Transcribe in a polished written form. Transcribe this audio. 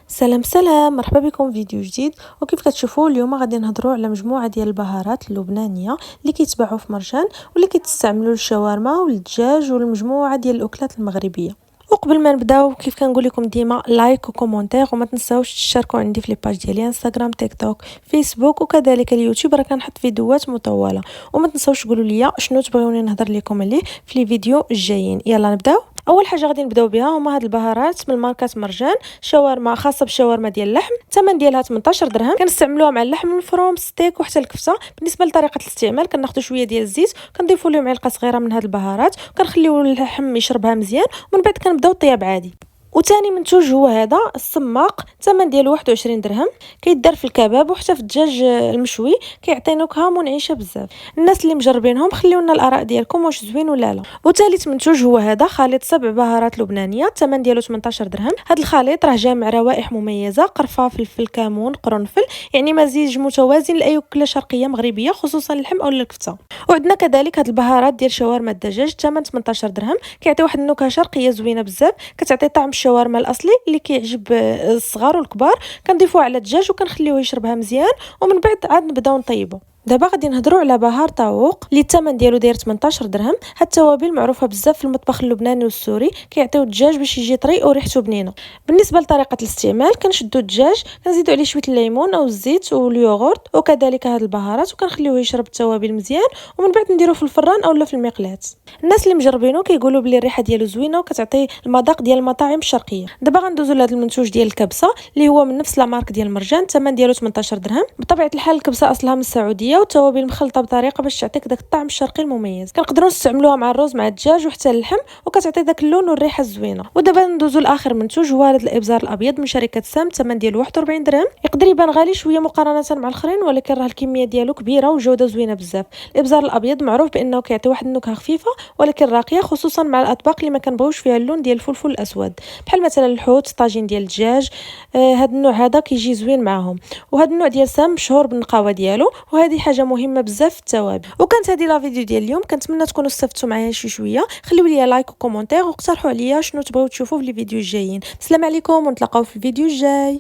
سلام سلام، مرحبا بكم في فيديو جديد. وكيف كتشوفوا اليوم غادي نهضروا على مجموعه ديال البهارات اللبنانيه اللي كيتباعوا في مرجان واللي كيتستعملوا للشاورما والدجاج والمجموعه ديال الاكلات المغربيه. وقبل ما نبداو كيف كنقول لكم ديما لايك وكومونتير وما تنساوش تشاركوا عندي في لي باج ديالي انستغرام تيك توك فيسبوك وكذلك اليوتيوب، راه كنحط فيديوهات مطوله. وما تنساوش تقولوا لي شنو تبغيوني نهضر لكم عليه في لي فيديو الجايين. يلا نبداو. اول حاجه غادي نبداو بها هما هاد البهارات من ماركه مرجان، شاورما خاصه بالشاورما ديال اللحم. الثمن ديالها 18 درهم. كنستعملوها مع اللحم المفروم ستيك وحتى الكفته. بالنسبه لطريقه الاستعمال كناخذوا شويه ديال الزيت كنضيفوا ليه معلقه صغيره من هاد البهارات وكنخليو اللحم يشربها مزيان ومن بعد كنبداو الطياب عادي. وثاني منتوج هو هذا السماق، الثمن ديالو 21 درهم. كيدار في الكباب وحتى في الدجاج المشوي، كيعطي نكهه منعشه بزاف. الناس اللي مجربينهم خليونا الاراء ديالكم واش زوين ولا لا. وثالث منتوج هو هذا خليط 7 بهارات لبنانيه، الثمن ديالو 18 درهم. هذا الخليط راه جامع روائح مميزه، قرفه، فلفل، كمون، قرنفل، يعني مزيج متوازن لاي اكله شرقيه مغربيه خصوصا اللحم او الكفته. وعندنا كذلك هذه البهارات ديال شاورما الدجاج، الثمن 18 درهم. كيعطي واحد النكهه شرقيه زوينه بزاف، كتعطي طعم الشاورما الاصلي اللي كيعجب الصغار والكبار. كنضيفوها على الدجاج وكنخليوه يشربها مزيان ومن بعد عاد نبداو نطيبو. دابا غادي نهضروا على بهار طاووق اللي الثمن ديالو داير 18 درهم. هاد التوابل معروفه بزاف في المطبخ اللبناني والسوري، كيعطيو الدجاج باش يجي طري وريحته بنينه. بالنسبه لطريقه الاستعمال كنشدو الدجاج كنزيدو عليه شويه الليمون او الزيت واليوغورت وكذلك هاد البهارات وكنخليوه يشرب التوابل مزيان ومن بعد نديروه في الفران اولا في المقلاة. الناس اللي مجربينه كيقولوا بلي الريحه ديالو زوينه وكتعطي المذاق ديال المطاعم الشرقيه. دابا غندوزو لهاد المنتوج ديال الكبسه اللي هو من نفس لا مارك ديال مرجان، الثمن ديالو 18 درهم. بطبيعه الحال الكبسه اصلها من السعوديه والتوابل مخلطه بطريقه باش تعطيك داك الطعم الشرقي المميز. كنقدروا نستعملوها مع الرز مع الدجاج وحتى اللحم وكتعطي داك اللون والريحه الزوينه. ودابا ندوزو لاخر منتوج هو هذا الابزار الابيض من شركه سام، الثمن ديالو 41 درهم. يقدر يبان غالي شويه مقارنه مع الاخرين ولكن راه الكميه ديالو كبيره وجوده زوينه بزاف. الابزار الابيض معروف بانه كيعطي واحد النكهه خفيفه ولكن راقيه خصوصا مع الاطباق اللي ما كنبغيوش فيها اللون ديال الفلفل الاسود بحال مثلا الحوت، طاجين ديال الدجاج. هذا النوع هذا كيجي زوين معاهم. وهذا النوع ديال سام مشهور بالنقاوه ديالو وهذه حاجه مهمه بزاف في التوابل. وكانت هذه لا فيديو ديال اليوم، كنتمنى تكونوا استفدتوا معايا شويه. خليوا لي لايك وكومونتير واقترحوا عليا شنو تبغيو تشوفوا في الفيديو الجايين. السلام عليكم ونتلاقاو في الفيديو الجاي.